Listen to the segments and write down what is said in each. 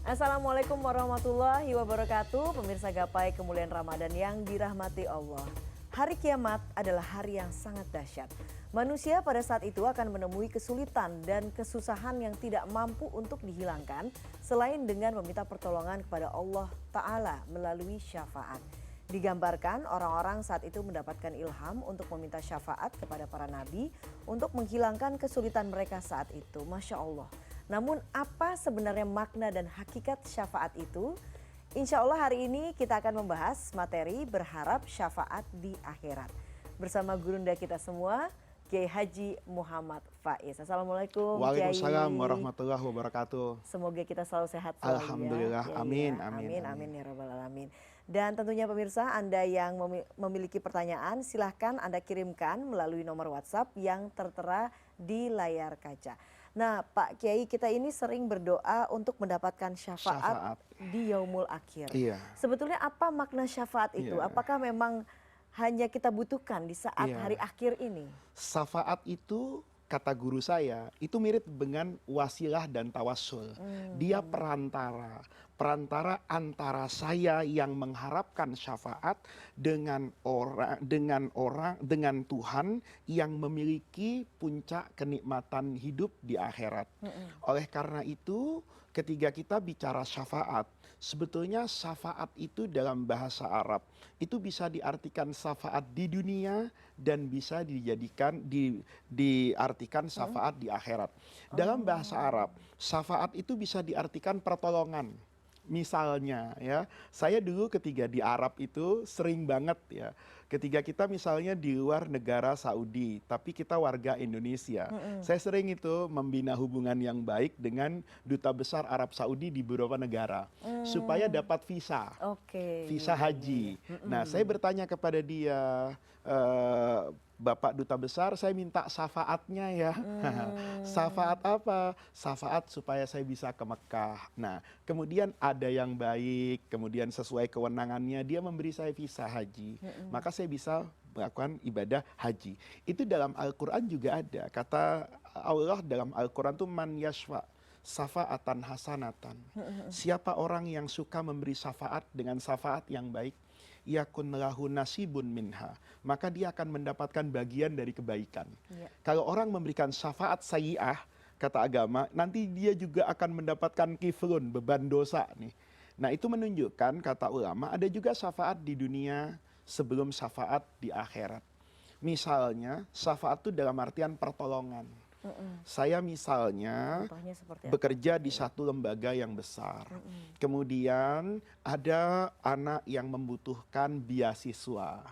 Assalamualaikum warahmatullahi wabarakatuh. Pemirsa Gapai Kemuliaan Ramadan yang dirahmati Allah. Hari kiamat adalah hari yang sangat dahsyat. Manusia pada saat itu akan menemui kesulitan dan kesusahan yang tidak mampu untuk dihilangkan selain dengan meminta pertolongan kepada Allah Ta'ala melalui syafaat. Digambarkan orang-orang saat itu mendapatkan ilham untuk meminta syafaat kepada para nabi untuk menghilangkan kesulitan mereka saat itu. Masya Allah. Namun apa sebenarnya makna dan hakikat syafaat itu? Insya Allah hari ini kita akan membahas materi berharap syafaat di akhirat. Bersama gurunda kita semua, Kiai Haji Muhammad Faiz. Assalamualaikum Waalaikumsalam warahmatullahi wabarakatuh. Semoga kita selalu sehat selalu. Alhamdulillah, ya. amin, Ya, amin, amin ya rabbal alamin. Dan tentunya pemirsa, Anda yang memiliki pertanyaan silahkan Anda kirimkan melalui nomor WhatsApp yang tertera di layar kaca. Nah Pak Kiai, kita ini sering berdoa untuk mendapatkan syafaat di yaumul akhir. Iya. Sebetulnya apa makna syafaat itu? Iya. Apakah memang hanya kita butuhkan di saat hari akhir ini? Syafaat itu, kata guru saya, itu mirip dengan wasilah dan tawassul. Dia perantara antara saya yang mengharapkan syafaat dengan Tuhan yang memiliki puncak kenikmatan hidup di akhirat. Oleh karena itu, ketika kita bicara syafaat, sebetulnya syafaat itu dalam bahasa Arab itu bisa diartikan syafaat di dunia dan bisa diartikan syafaat di akhirat. Dalam bahasa Arab, syafaat itu bisa diartikan pertolongan. Misalnya ya, saya dulu ketika di Arab itu sering banget ya, ketika kita misalnya di luar negara Saudi, tapi kita warga Indonesia, saya sering itu membina hubungan yang baik dengan duta besar Arab Saudi di beberapa negara, supaya dapat visa, visa haji. Nah, saya bertanya kepada dia, Bapak Duta Besar, saya minta syafaatnya ya. Syafaat apa? Syafaat supaya saya bisa ke Mekah. Nah, kemudian ada yang baik, kemudian sesuai kewenangannya dia memberi saya visa haji. Maka saya bisa melakukan ibadah haji. Itu dalam Al-Quran juga ada. Kata Allah dalam Al-Quran itu man yashfa syafaatan hasanatan. Siapa orang yang suka memberi syafaat dengan syafaat yang baik, yakun lahu nasibun minha, maka dia akan mendapatkan bagian dari kebaikan. Kalau orang memberikan syafaat sayyi'ah, kata agama, nanti dia juga akan mendapatkan kifrun, beban dosa nih. Nah, itu menunjukkan, kata ulama, ada juga syafaat di dunia sebelum syafaat di akhirat. Misalnya syafaat itu dalam artian pertolongan. Saya misalnya bekerja di satu lembaga yang besar. Kemudian ada anak yang membutuhkan beasiswa.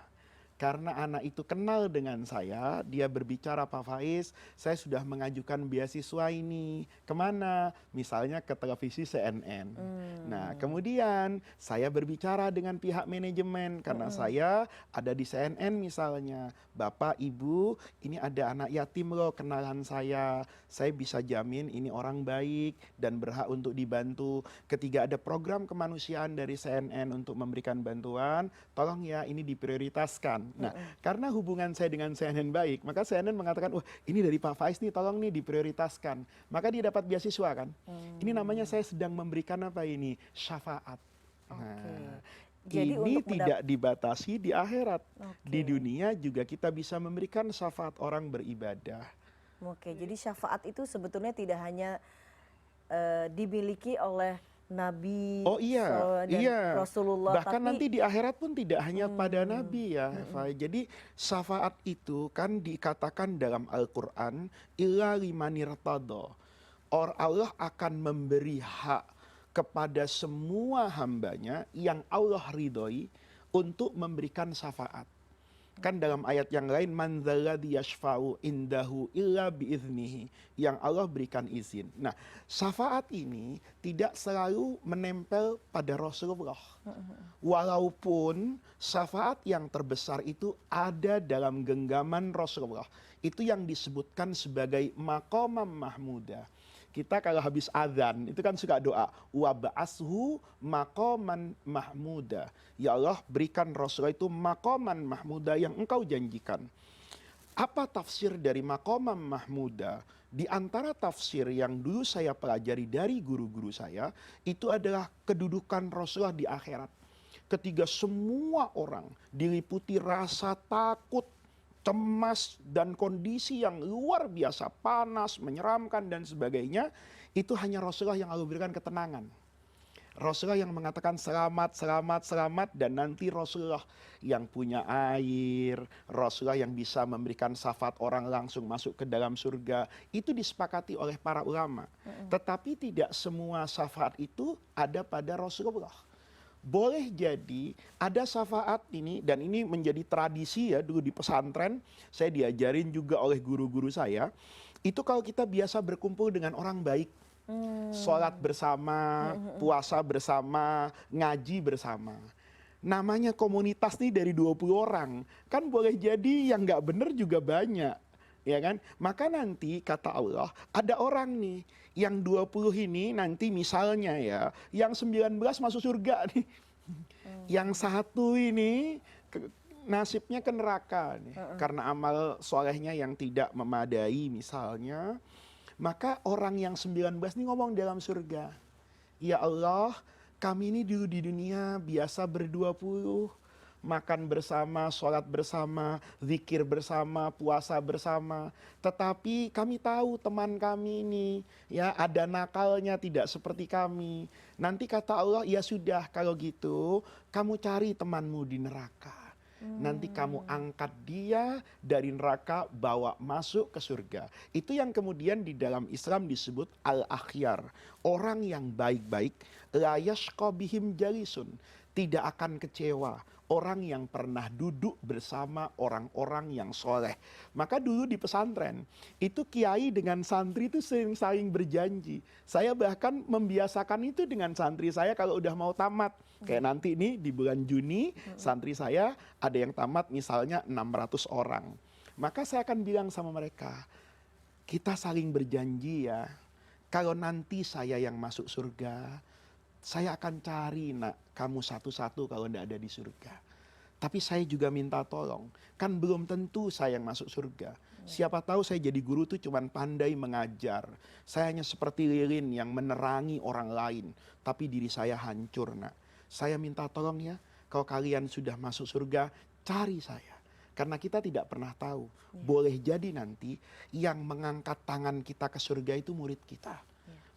Karena anak itu kenal dengan saya, dia berbicara, Pak Faiz, saya sudah mengajukan beasiswa ini. Kemana? Misalnya ke televisi CNN. Nah, kemudian saya berbicara dengan pihak manajemen, karena saya ada di CNN misalnya. Bapak, Ibu, ini ada anak yatim loh, kenalan saya bisa jamin ini orang baik dan berhak untuk dibantu. Ketika ada program kemanusiaan dari CNN untuk memberikan bantuan, tolong ya ini diprioritaskan. Nah, karena hubungan saya dengan CNN baik, maka CNN mengatakan, wah ini dari Pak Faiz nih, tolong nih diprioritaskan. Maka dia dapat beasiswa kan. Ini namanya saya sedang memberikan apa ini? Syafaat. Nah, jadi ini tidak dibatasi di akhirat. Di dunia juga kita bisa memberikan syafaat orang beribadah. Jadi syafaat itu sebetulnya tidak hanya dimiliki oleh Nabi dan Rasulullah, bahkan tapi nanti di akhirat pun tidak hanya pada Nabi ya. Jadi syafaat itu kan dikatakan dalam Al-Quran, illa limanirtado, Allah akan memberi hak kepada semua hambanya yang Allah ridhoi untuk memberikan syafaat. Kan dalam ayat yang lain, man dzalladzi yashfa'u indahu illa biiznihi, yang Allah berikan izin. Nah, syafaat ini tidak selalu menempel pada Rasulullah. Walaupun syafaat yang terbesar itu ada dalam genggaman Rasulullah. Itu yang disebutkan sebagai maqamam mahmudah. Kita kalau habis azan itu kan suka doa, wa ba'ashu maqaman mahmuda. Ya Allah, berikan Rasulullah itu maqaman mahmuda yang engkau janjikan. Apa tafsir dari maqamam mahmuda? Di antara tafsir yang dulu saya pelajari dari guru-guru saya, itu adalah kedudukan Rasulullah di akhirat. Ketika semua orang diliputi rasa takut, cemas, dan kondisi yang luar biasa, panas, menyeramkan, dan sebagainya, itu hanya Rasulullah yang Allah berikan ketenangan. Rasulullah yang mengatakan selamat, selamat, selamat, dan nanti Rasulullah yang punya air, Rasulullah yang bisa memberikan syafaat orang langsung masuk ke dalam surga. Itu disepakati oleh para ulama. Tetapi tidak semua syafaat itu ada pada Rasulullah. Boleh jadi ada syafaat ini, dan ini menjadi tradisi ya dulu di pesantren, saya diajarin juga oleh guru-guru saya, itu kalau kita biasa berkumpul dengan orang baik, sholat bersama, puasa bersama, ngaji bersama. Namanya komunitas nih dari 20 orang. Kan boleh jadi yang nggak benar juga banyak. Ya kan? Maka nanti kata Allah, ada orang nih, yang 20 ini nanti misalnya ya, yang 19 masuk surga nih. Yang satu ini nasibnya ke neraka nih. Karena amal solehnya yang tidak memadai misalnya. Maka orang yang 19 ini ngomong dalam surga, ya Allah, kami ini dulu di dunia biasa ber-20, makan bersama, sholat bersama, zikir bersama, puasa bersama. Tetapi kami tahu teman kami ini ya ada nakalnya tidak seperti kami. Nanti kata Allah, ya sudah kalau gitu kamu cari temanmu di neraka. Nanti kamu angkat dia dari neraka, bawa masuk ke surga. Itu yang kemudian di dalam Islam disebut al-akhyar. Orang yang baik-baik, la yashqa bihim jalisun, tidak akan kecewa. Orang yang pernah duduk bersama orang-orang yang soleh. Maka dulu di pesantren, itu kiai dengan santri itu sering saling berjanji. Saya bahkan membiasakan itu dengan santri saya kalau udah mau tamat. Kayak nanti ini di bulan Juni, santri saya ada yang tamat misalnya 600 orang. Maka saya akan bilang sama mereka, kita saling berjanji ya, kalau nanti saya yang masuk surga, saya akan cari nak kamu satu-satu kalau tidak ada di surga. Tapi saya juga minta tolong, kan belum tentu saya yang masuk surga. Siapa tahu saya jadi guru tuh cuman pandai mengajar. Saya hanya seperti lilin yang menerangi orang lain, tapi diri saya hancur nak. Saya minta tolong ya, kalau kalian sudah masuk surga, cari saya. Karena kita tidak pernah tahu. Boleh jadi nanti yang mengangkat tangan kita ke surga itu murid kita.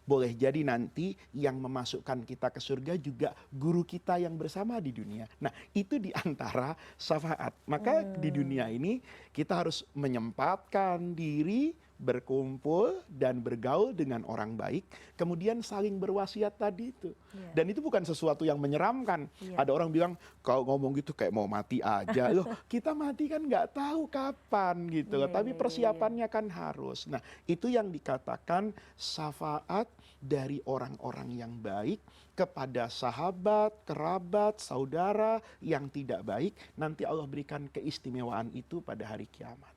Boleh jadi nanti yang memasukkan kita ke surga juga guru kita yang bersama di dunia. Nah, itu diantara syafaat. Maka di dunia ini kita harus menyempatkan diri berkumpul dan bergaul dengan orang baik, kemudian saling berwasiat tadi itu. Dan itu bukan sesuatu yang menyeramkan. Ada orang bilang kalau ngomong gitu kayak mau mati aja. Loh, kita mati kan nggak tahu kapan gitu loh. Tapi persiapannya kan harus. Nah, itu yang dikatakan syafaat dari orang-orang yang baik kepada sahabat, kerabat, saudara yang tidak baik. Nanti Allah berikan keistimewaan itu pada hari kiamat.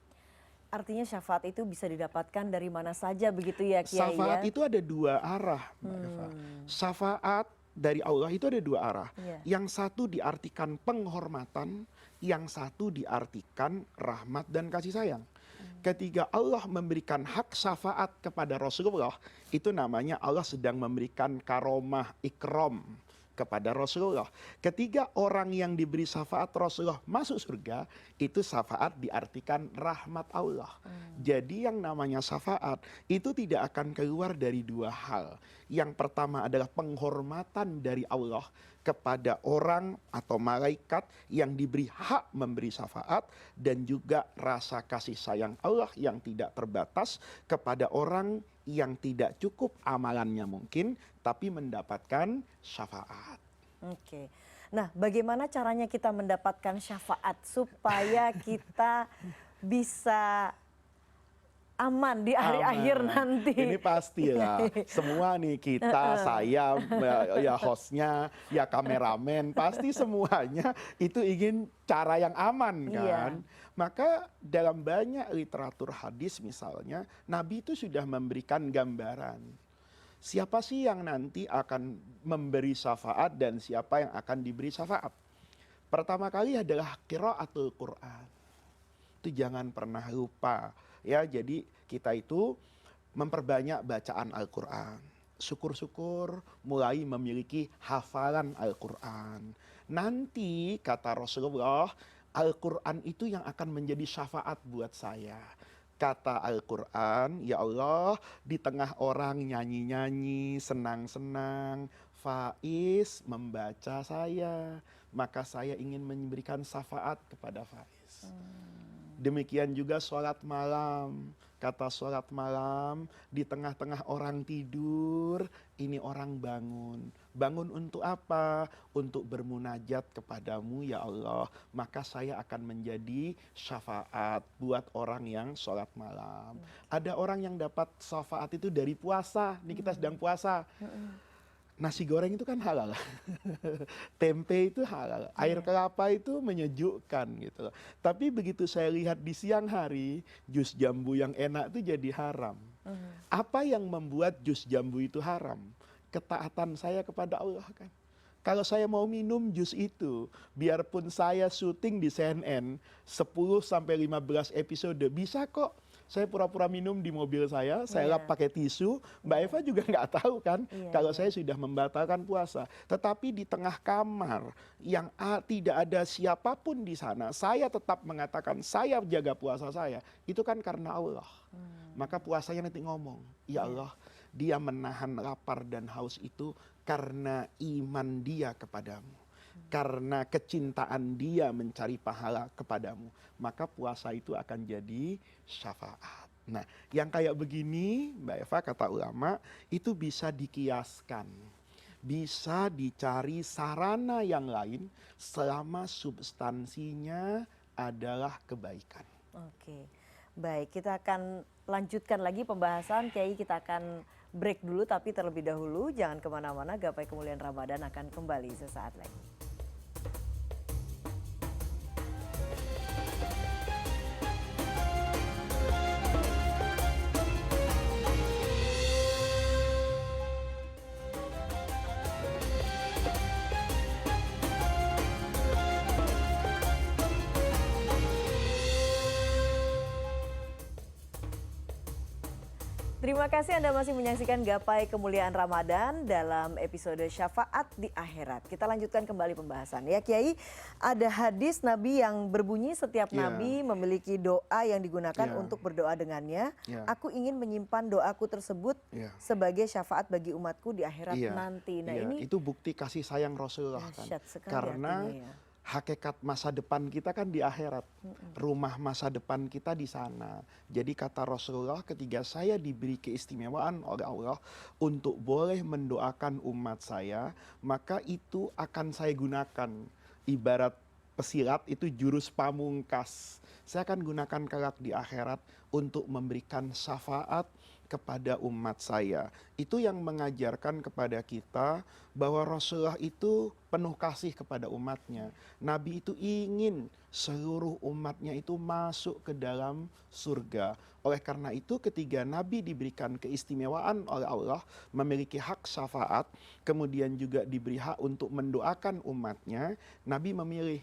Artinya syafaat itu bisa didapatkan dari mana saja begitu ya Kiai? Syafaat itu ada dua arah, Mbak Eva. Syafaat dari Allah itu ada dua arah. Yang satu diartikan penghormatan, yang satu diartikan rahmat dan kasih sayang. Ketika Allah memberikan hak syafaat kepada Rasulullah, itu namanya Allah sedang memberikan karomah ikram kepada Rasulullah. Ketika orang yang diberi syafaat Rasulullah masuk surga, itu syafaat diartikan rahmat Allah. Jadi yang namanya syafaat itu tidak akan keluar dari dua hal. Yang pertama adalah penghormatan dari Allah kepada orang atau malaikat yang diberi hak memberi syafaat, dan juga rasa kasih sayang Allah yang tidak terbatas kepada orang yang tidak cukup amalannya mungkin tapi mendapatkan syafaat. Oke. Nah, bagaimana caranya kita mendapatkan syafaat supaya kita bisa aman di akhir-akhir nanti? Ini pastilah. Semua nih kita, saya, ya hostnya, ya kameramen, pasti semuanya itu ingin cara yang aman kan. Maka dalam banyak literatur hadis misalnya, Nabi itu sudah memberikan gambaran. Siapa sih yang nanti akan memberi syafaat dan siapa yang akan diberi syafaat? Pertama kali adalah qiraatul Quran. itu jangan pernah lupa. Ya, jadi kita itu memperbanyak bacaan Al-Quran. Syukur-syukur mulai memiliki hafalan Al-Quran. Nanti kata Rasulullah, Al-Quran itu yang akan menjadi syafaat buat saya. Kata Al-Quran, ya Allah, di tengah orang nyanyi-nyanyi, senang-senang, Faiz membaca saya, maka saya ingin memberikan syafaat kepada Faiz. Demikian juga sholat malam. Kata sholat malam, di tengah-tengah orang tidur, ini orang bangun. Bangun untuk apa? Untuk bermunajat kepadamu ya Allah. Maka saya akan menjadi syafaat buat orang yang sholat malam. Ada orang yang dapat syafaat itu dari puasa. Ini kita sedang puasa. Nasi goreng itu kan halal, tempe itu halal, air kelapa itu menyejukkan gitu. Tapi begitu saya lihat di siang hari, jus jambu yang enak itu jadi haram. Apa yang membuat jus jambu itu haram? Ketaatan saya kepada Allah kan. Kalau saya mau minum jus itu, biarpun saya syuting di CNN 10-15 episode, bisa kok. Saya pura-pura minum di mobil saya lap pakai tisu, Mbak Eva juga nggak tahu kan kalau saya sudah membatalkan puasa. Tetapi di tengah kamar yang tidak ada siapapun di sana, saya tetap mengatakan saya jaga puasa saya, itu kan karena Allah. Maka puasanya nanti ngomong, ya Allah, dia menahan lapar dan haus itu karena iman dia kepadamu. Karena kecintaan dia mencari pahala kepadamu, maka puasa itu akan jadi syafaat. Nah, yang kayak begini, Mbak Eva, kata ulama, itu bisa dikiaskan. Bisa dicari sarana yang lain selama substansinya adalah kebaikan. Oke, baik, kita akan lanjutkan lagi pembahasan. Kiai, kita akan break dulu, tapi terlebih dahulu jangan kemana-mana. Gapai Kemuliaan Ramadan akan kembali sesaat lagi. Terima kasih Anda masih menyaksikan Gapai Kemuliaan Ramadan dalam episode Syafaat di Akhirat. Kita lanjutkan kembali pembahasan. Ya Kiai, ada hadis Nabi yang berbunyi setiap Nabi memiliki doa yang digunakan untuk berdoa dengannya. Aku ingin menyimpan doaku tersebut sebagai syafaat bagi umatku di akhirat nanti. Nah ini itu bukti kasih sayang Rasulullah kan. Karena hakikat masa depan kita kan di akhirat. Rumah masa depan kita di sana. Jadi kata Rasulullah, ketika saya diberi keistimewaan oleh Allah untuk boleh mendoakan umat saya, maka itu akan saya gunakan. Ibarat pesilat itu jurus pamungkas. Saya akan gunakan kelak di akhirat untuk memberikan syafaat kepada umat saya. Itu yang mengajarkan kepada kita bahwa Rasulullah itu penuh kasih kepada umatnya. Nabi itu ingin seluruh umatnya itu masuk ke dalam surga. Oleh karena itu ketika Nabi diberikan keistimewaan oleh Allah, memiliki hak syafaat, kemudian juga diberi hak untuk mendoakan umatnya, Nabi memilih,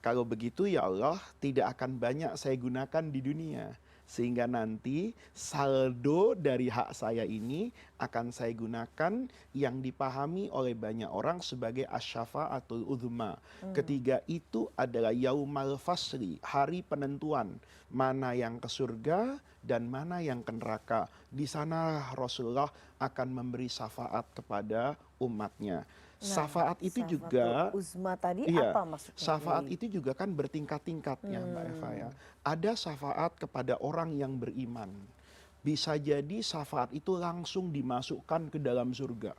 kalau begitu ya Allah, tidak akan banyak saya gunakan di dunia. Sehingga nanti saldo dari hak saya ini akan saya gunakan yang dipahami oleh banyak orang sebagai asyafaatul uzma. Ketiga itu adalah yaumal fasli, hari penentuan. Mana yang ke surga dan mana yang ke neraka. Di sana Rasulullah akan memberi syafaat kepada umatnya. Syafaat itu juga uzma tadi apa maksudnya? Syafaat itu juga kan bertingkat-tingkatnya Mbak Eva ya. Ada syafaat kepada orang yang beriman. Bisa jadi syafaat itu langsung dimasukkan ke dalam surga.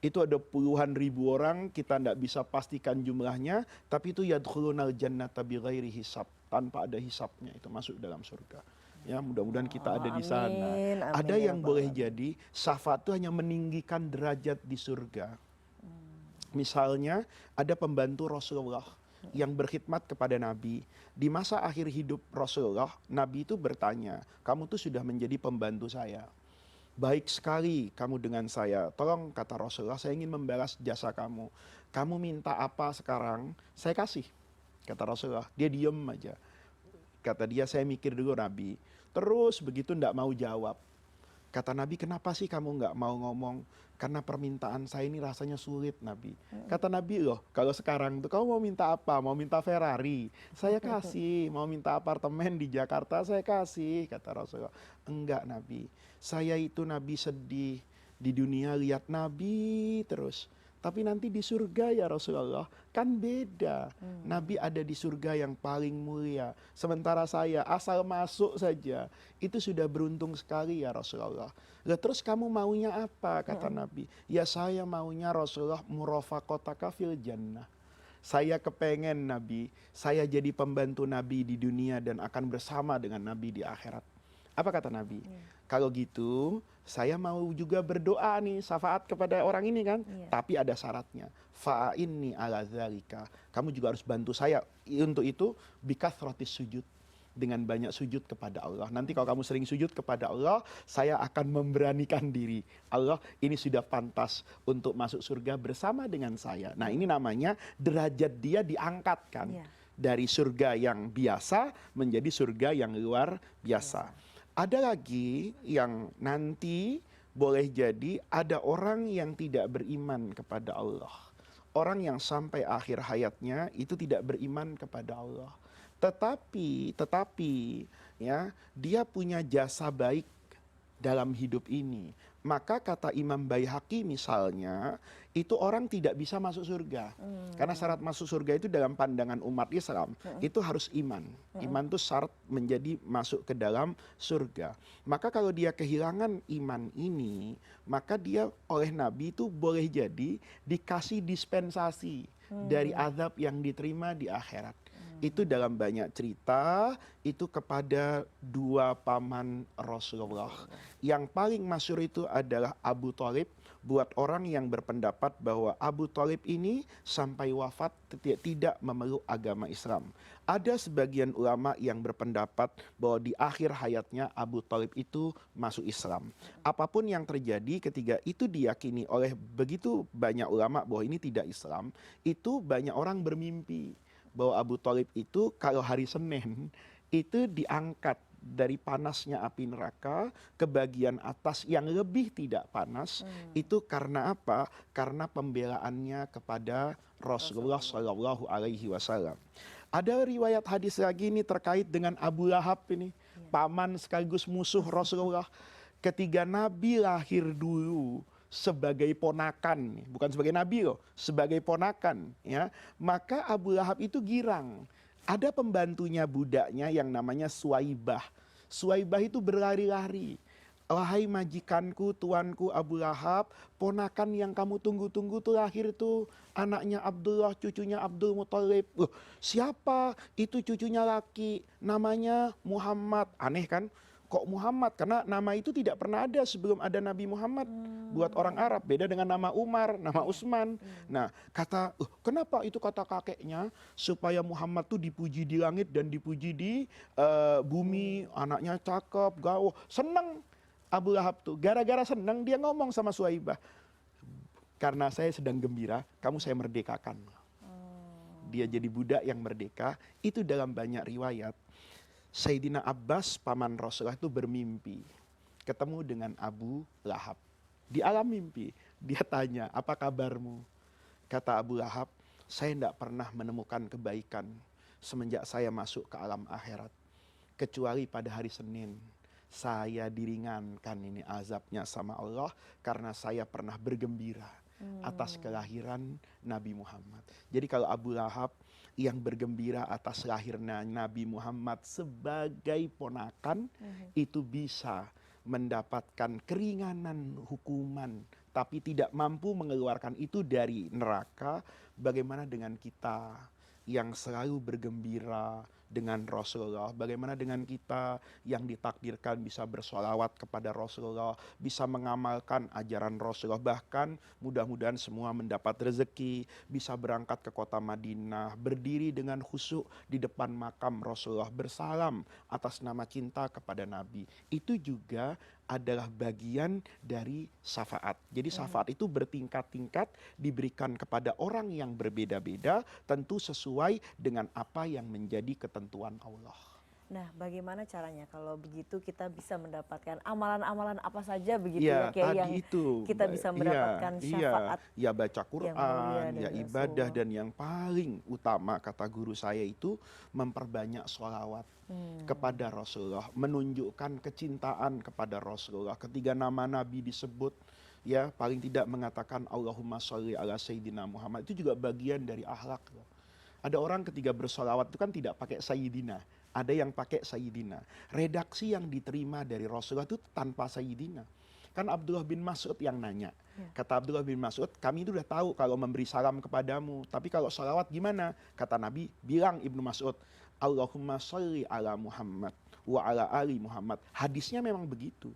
Itu ada puluhan ribu orang, kita tidak bisa pastikan jumlahnya, tapi itu yadkhulunal jannata bighairi hisab, tanpa ada hisabnya itu masuk dalam surga. Ya, mudah-mudahan kita ada di sana. Ada yang boleh jadi syafaat itu hanya meninggikan derajat di surga. Misalnya ada pembantu Rasulullah yang berkhidmat kepada Nabi. Di masa akhir hidup Rasulullah, Nabi itu bertanya, kamu tuh sudah menjadi pembantu saya. Baik sekali kamu dengan saya. Tolong, kata Rasulullah, saya ingin membalas jasa kamu. Kamu minta apa sekarang? Saya kasih, kata Rasulullah. Dia diem aja. Kata dia, saya mikir dulu Nabi. Terus begitu ndak mau jawab. Kata Nabi, kenapa sih kamu nggak mau ngomong? Karena permintaan saya ini rasanya sulit Nabi. Kata Nabi, loh kalau sekarang tuh kamu mau minta apa? Mau minta Ferrari? Saya kasih. Mau minta apartemen di Jakarta? Saya kasih. Kata Rasulullah. Enggak Nabi. Saya itu Nabi sedih. Di dunia lihat Nabi terus. Tapi nanti di surga ya Rasulullah kan beda. Nabi ada di surga yang paling mulia. Sementara saya asal masuk saja itu sudah beruntung sekali ya Rasulullah. Lah terus kamu maunya apa? Kata Nabi. Ya saya maunya Rasulullah murafaqataka fil jannah. Saya kepengen Nabi, saya jadi pembantu Nabi di dunia dan akan bersama dengan Nabi di akhirat. Apa kata Nabi? Kalau gitu, saya mau juga berdoa nih, syafaat kepada orang ini kan. Tapi ada syaratnya. Fa'inni ala dzalika. Kamu juga harus bantu saya untuk itu bikathratis sujud. Dengan banyak sujud kepada Allah. Nanti kalau kamu sering sujud kepada Allah, saya akan memberanikan diri. Allah ini sudah pantas untuk masuk surga bersama dengan saya. Nah ini namanya derajat dia diangkatkan. Dari surga yang biasa menjadi surga yang luar biasa. Ada lagi yang nanti boleh jadi ada orang yang tidak beriman kepada Allah. Orang yang sampai akhir hayatnya itu tidak beriman kepada Allah. Tetapi ya, dia punya jasa baik dalam hidup ini. Maka kata Imam Baihaqi misalnya, itu orang tidak bisa masuk surga. Karena syarat masuk surga itu dalam pandangan umat Islam, itu harus iman. Iman itu syarat menjadi masuk ke dalam surga. Maka kalau dia kehilangan iman ini, maka dia oleh Nabi itu boleh jadi dikasih dispensasi dari azab yang diterima di akhirat. Itu dalam banyak cerita, itu kepada dua paman Rasulullah. Yang paling masyhur itu adalah Abu Thalib, buat orang yang berpendapat bahwa Abu Thalib ini sampai wafat tidak memeluk agama Islam. Ada sebagian ulama yang berpendapat bahwa di akhir hayatnya Abu Thalib itu masuk Islam. Apapun yang terjadi ketika itu diyakini oleh begitu banyak ulama bahwa ini tidak Islam, itu banyak orang bermimpi bahwa Abu Thalib itu kalau hari Senin itu diangkat dari panasnya api neraka ke bagian atas yang lebih tidak panas. Itu karena apa? Karena pembelaannya kepada Rasulullah Shallallahu Alaihi Wasallam. Ada riwayat hadis lagi ini terkait dengan Abu Lahab ini, paman sekaligus musuh Rasulullah. Ketika Nabi lahir dulu sebagai ponakan, bukan sebagai nabi loh, sebagai ponakan, ya, maka Abu Lahab itu girang. Ada pembantunya budaknya yang namanya Suwaibah. Suwaibah itu berlari-lari. Wahai majikanku, tuanku Abu Lahab, ponakan yang kamu tunggu-tunggu tuh lahir tuh, anaknya Abdullah, cucunya Abdul Muthalib. Siapa? Itu cucunya laki, namanya Muhammad. Aneh kan? Kok Muhammad? Karena nama itu tidak pernah ada sebelum ada Nabi Muhammad. Buat orang Arab, beda dengan nama Umar, nama Utsman. Nah, kata, kenapa itu kata kakeknya? Supaya Muhammad tuh dipuji di langit dan dipuji di bumi. Anaknya cakep, gaul. Seneng Abu Lahab tuh. Gara-gara seneng dia ngomong sama Suwaibah. Karena saya sedang gembira, kamu saya merdekakan. Dia jadi budak yang merdeka. Itu dalam banyak riwayat. Sayyidina Abbas paman Rasulullah itu bermimpi ketemu dengan Abu Lahab di alam mimpi. Dia tanya, apa kabarmu? Kata Abu Lahab, saya tidak pernah menemukan kebaikan semenjak saya masuk ke alam akhirat, kecuali pada hari Senin saya diringankan ini azabnya sama Allah karena saya pernah bergembira atas kelahiran Nabi Muhammad. Jadi kalau Abu Lahab yang bergembira atas lahirnya Nabi Muhammad sebagai ponakan, itu bisa mendapatkan keringanan hukuman, tapi tidak mampu mengeluarkan itu dari neraka. Bagaimana dengan kita yang selalu bergembira dengan Rasulullah? Bagaimana dengan kita yang ditakdirkan bisa bersolawat kepada Rasulullah, bisa mengamalkan ajaran Rasulullah, bahkan mudah-mudahan semua mendapat rezeki, bisa berangkat ke kota Madinah, berdiri dengan khusyuk di depan makam Rasulullah, bersalam atas nama cinta kepada Nabi. Itu juga adalah bagian dari syafaat. Jadi syafaat itu bertingkat-tingkat, diberikan kepada orang yang berbeda-beda, tentu sesuai dengan apa yang menjadi ketentuan Allah. Nah, bagaimana caranya kalau begitu kita bisa mendapatkan amalan-amalan apa saja begitu ya Ya, Kiai yang tadi itu, kita bisa iya, mendapatkan iya, syafaat ya baca yang mulia Quran, ya dari ibadah, Rasulullah? dan yang paling utama kata guru saya itu memperbanyak sholawat kepada Rasulullah, menunjukkan kecintaan kepada Rasulullah. Ketika nama Nabi disebut, ya paling tidak mengatakan Allahumma sholli ala Sayyidina Muhammad, itu juga bagian dari akhlak. Ada orang ketika bersolawat itu kan tidak pakai Sayyidina, ada yang pakai Sayyidina. Redaksi yang diterima dari Rasulullah itu tanpa Sayyidina. Kan Abdullah bin Mas'ud yang nanya. Ya. Kata Abdullah bin Mas'ud, kami itu udah tahu kalau memberi salam kepadamu, tapi kalau salawat gimana? Kata Nabi, bilang Ibnu Mas'ud, Allahumma sholli ala Muhammad wa ala ali Muhammad. Hadisnya memang begitu.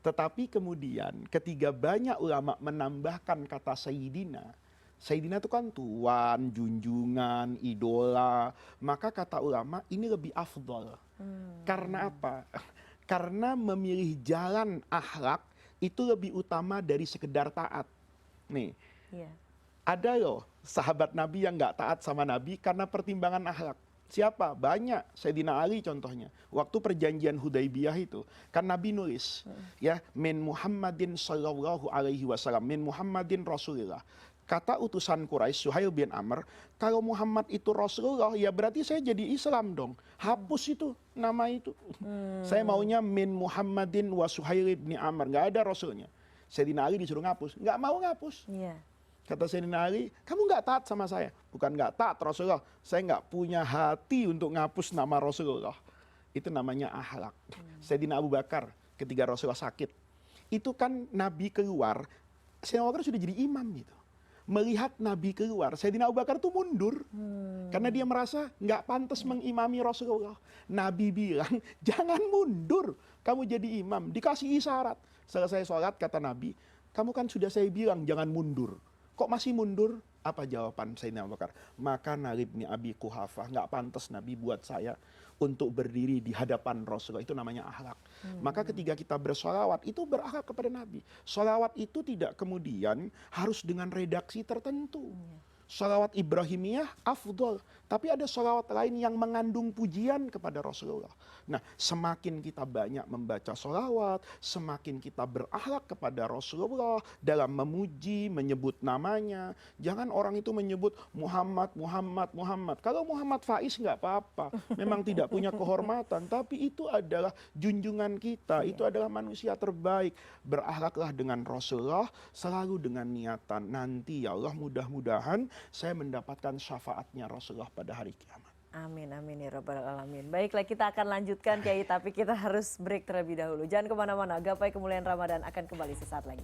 Tetapi kemudian ketika banyak ulama menambahkan kata Sayyidina, Sayyidina itu kan tuan, junjungan, idola. Maka kata ulama ini lebih afdol. Karena apa? Karena memilih jalan akhlak itu lebih utama dari sekedar taat. Nih, Iya. ada loh sahabat Nabi yang nggak taat sama Nabi karena pertimbangan akhlak. Siapa? Banyak. Sayyidina Ali contohnya. Waktu perjanjian Hudaibiyah itu, kan Nabi nulis, ya, min Muhammadin sallallahu alaihi wasallam, min Muhammadin Rasulillah. Kata utusan Quraisy Suhail bin Amr, kalau Muhammad itu Rasulullah, ya berarti saya jadi Islam dong. Hapus itu nama itu. Saya maunya min Muhammadin wa Suhail bin Amr, nggak ada Rasulnya. Sayyidina Ali disuruh ngapus, nggak mau ngapus. Iya. Kata Sayyidina Ali, kamu nggak taat sama saya. Bukan nggak taat Rasulullah, saya nggak punya hati untuk ngapus nama Rasulullah. Itu namanya akhlak. Sayyidina Abu Bakar ketika Rasulullah sakit, itu kan Nabi keluar, Sayyidina Abu Bakar sudah jadi imam gitu. Melihat Nabi keluar, Sayyidina Abu Bakar tuh mundur. Karena dia merasa nggak pantas mengimami Rasulullah. Nabi bilang, jangan mundur, kamu jadi imam. Dikasih isyarat. Selesai sholat, kata Nabi, kamu kan sudah saya bilang jangan mundur. Kok masih mundur? Apa jawaban Sayyidina Abu Bakar? Maka Nalibni Abi Kuhafah, nggak pantas Nabi buat saya untuk berdiri di hadapan Rasulullah. Itu namanya akhlak. Maka ketika kita bersolawat, itu berakhlak kepada Nabi. Solawat itu tidak kemudian harus dengan redaksi tertentu. Solawat Ibrahimiyah afdol, tapi ada solawat lain yang mengandung pujian kepada Rasulullah. Nah, semakin kita banyak membaca solawat, semakin kita berakhlak kepada Rasulullah dalam memuji, menyebut namanya. Jangan orang itu menyebut Muhammad, Muhammad, Muhammad. Kalau Muhammad Faiz nggak apa-apa, memang tidak punya kehormatan, tapi itu adalah junjungan kita, itu adalah manusia terbaik. Berakhlaklah dengan Rasulullah, selalu dengan niatan nanti ya Allah mudah-mudahan saya mendapatkan syafaatnya Rasulullah pada hari kiamat. Amin, amin ya rabbal alamin. Baiklah, kita akan lanjutkan Kiai, tapi kita harus break terlebih dahulu. Jangan kemana-mana, Gapai Kemuliaan Ramadan akan kembali sesaat lagi.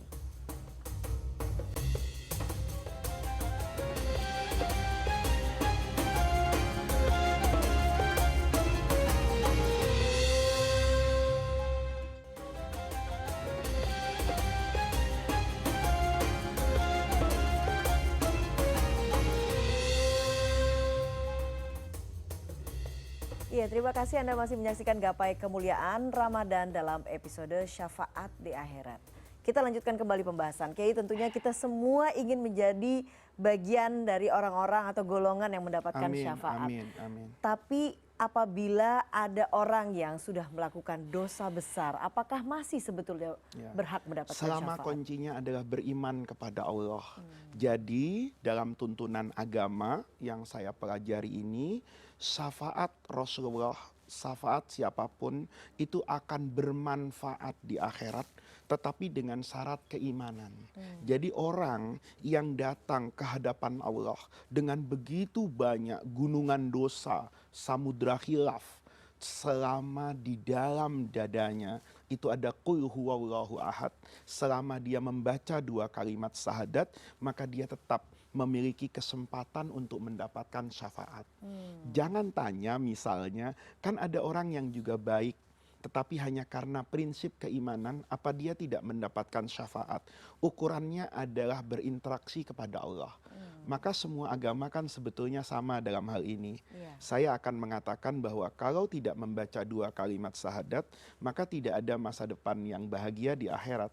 Iya, terima kasih Anda masih menyaksikan Gapai Kemuliaan Ramadan dalam episode Syafaat di Akhirat. Kita lanjutkan kembali pembahasan. Kiai, tentunya kita semua ingin menjadi bagian dari orang-orang atau golongan yang mendapatkan Amin, syafaat. amin, amin. Tapi apabila ada orang yang sudah melakukan dosa besar, apakah masih sebetulnya berhak mendapatkan Selama syafaat? kuncinya adalah beriman kepada Allah. Jadi dalam tuntunan agama yang saya pelajari ini, syafaat Rasulullah, syafaat siapapun itu akan bermanfaat di akhirat, tetapi dengan syarat keimanan. Jadi orang yang datang ke hadapan Allah dengan begitu banyak gunungan dosa, samudra khilaf, selama di dalam dadanya itu ada qul huwallahu ahad, selama dia membaca 2 kalimat syahadat, maka dia tetap memiliki kesempatan untuk mendapatkan syafaat. Jangan tanya misalnya, kan ada orang yang juga baik, tetapi hanya karena prinsip keimanan, apa dia tidak mendapatkan syafaat? Ukurannya adalah berinteraksi kepada Allah. Maka semua agama kan sebetulnya sama dalam hal ini. Saya akan mengatakan bahwa kalau tidak membaca 2 kalimat syahadat, maka tidak ada masa depan yang bahagia di akhirat.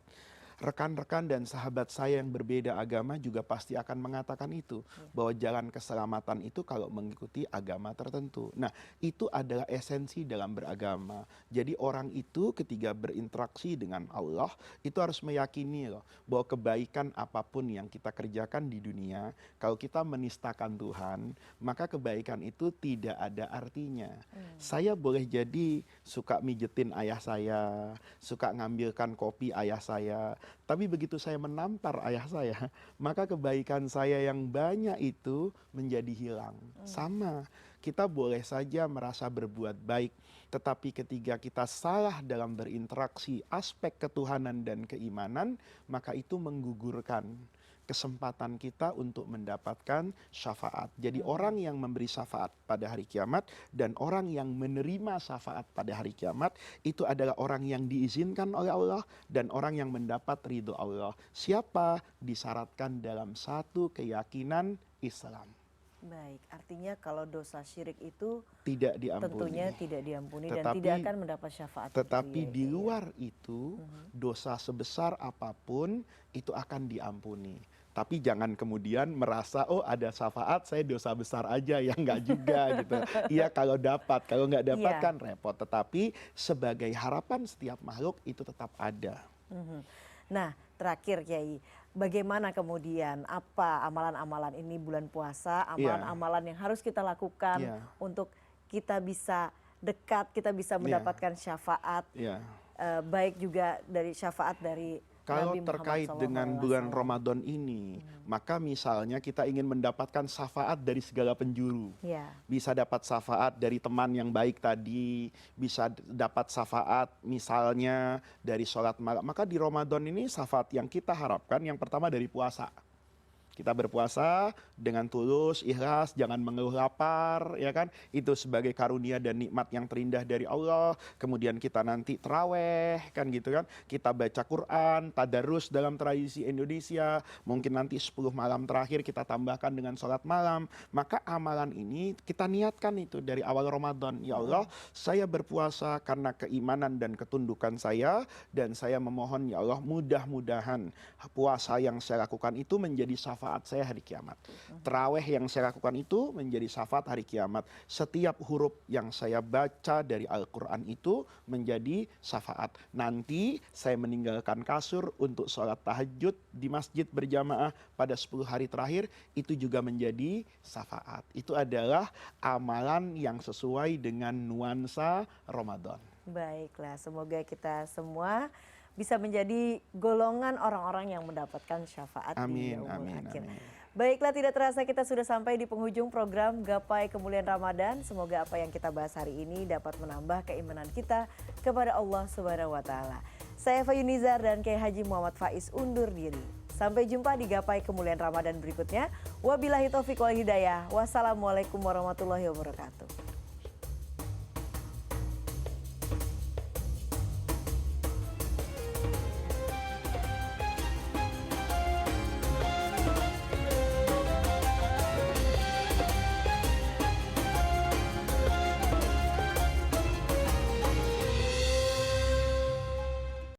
rekan-rekan dan sahabat saya yang berbeda agama juga pasti akan mengatakan itu, bahwa jalan keselamatan itu kalau mengikuti agama tertentu. Nah, itu adalah esensi dalam beragama. Jadi orang itu ketika berinteraksi dengan Allah itu harus meyakini loh bahwa kebaikan apapun yang kita kerjakan di dunia, kalau kita menistakan Tuhan, maka kebaikan itu tidak ada artinya. Saya boleh jadi suka mijetin ayah saya, suka ngambilkan kopi ayah saya, tapi begitu saya menampar ayah saya, maka kebaikan saya yang banyak itu menjadi hilang. Sama, kita boleh saja merasa berbuat baik, tetapi ketika kita salah dalam berinteraksi aspek ketuhanan dan keimanan, maka itu menggugurkan kesempatan kita untuk mendapatkan syafaat. Jadi orang yang memberi syafaat pada hari kiamat dan orang yang menerima syafaat pada hari kiamat itu adalah orang yang diizinkan oleh Allah dan orang yang mendapat ridho Allah. Siapa? Disyaratkan dalam satu keyakinan Islam. Baik, artinya kalau dosa syirik itu Tidak diampuni. tentunya tidak diampuni dan Tetapi- tidak akan mendapat syafaat. Tetapi itu ya, di Kiai, ya. luar itu, dosa sebesar apapun itu akan diampuni. Tapi jangan kemudian merasa, oh ada syafaat, saya dosa besar aja, ya enggak juga gitu. Iya kalau dapat, kalau nggak dapat Iya. kan repot. Tetapi sebagai harapan setiap makhluk itu tetap ada. Nah, terakhir Kiai, bagaimana kemudian apa amalan-amalan ini bulan puasa, amalan-amalan yang harus kita lakukan Iya. untuk kita bisa dekat, kita bisa mendapatkan syafaat, Ya. baik juga dari syafaat dari Kalau Nabi Muhammad terkait dengan bulan SAW. Ramadan ini, maka misalnya kita ingin mendapatkan syafaat dari segala penjuru. Ya, Bisa dapat syafaat dari teman yang baik tadi, bisa dapat syafaat misalnya dari sholat malam. Maka di Ramadan ini syafaat yang kita harapkan yang pertama dari puasa. Kita berpuasa dengan tulus, ikhlas, jangan mengeluh lapar, ya kan? Itu sebagai karunia dan nikmat yang terindah dari Allah. Kemudian kita nanti terawih, kan gitu kan? Kita baca Quran, tadarus dalam tradisi Indonesia. Mungkin nanti 10 malam terakhir kita tambahkan dengan sholat malam. Maka amalan ini kita niatkan itu dari awal Ramadan. Ya Allah, saya berpuasa karena keimanan dan ketundukan saya. Dan saya memohon, ya Allah, mudah-mudahan puasa yang saya lakukan itu menjadi syafaat saya hari kiamat. Terawih yang saya lakukan itu menjadi syafaat hari kiamat. Setiap huruf yang saya baca dari Al-Quran itu menjadi syafaat. Nanti saya meninggalkan kasur untuk sholat tahajud di masjid berjamaah pada 10 hari terakhir, itu juga menjadi syafaat. Itu adalah amalan yang sesuai dengan nuansa Ramadan. baiklah. Semoga kita semua bisa menjadi golongan orang-orang yang mendapatkan syafaat di Amin, yaumul amin, akhir. amin. Baiklah, tidak terasa kita sudah sampai di penghujung program Gapai Kemuliaan Ramadan. Semoga apa yang kita bahas hari ini dapat menambah keimanan kita kepada Allah Subhanahu wa taala. Saya Eva Yunizar dan Kiai Haji Muhammad Faiz undur diri. Sampai jumpa di Gapai Kemuliaan Ramadan berikutnya. Wabillahi taufiq wal hidayah. Wassalamualaikum warahmatullahi wabarakatuh.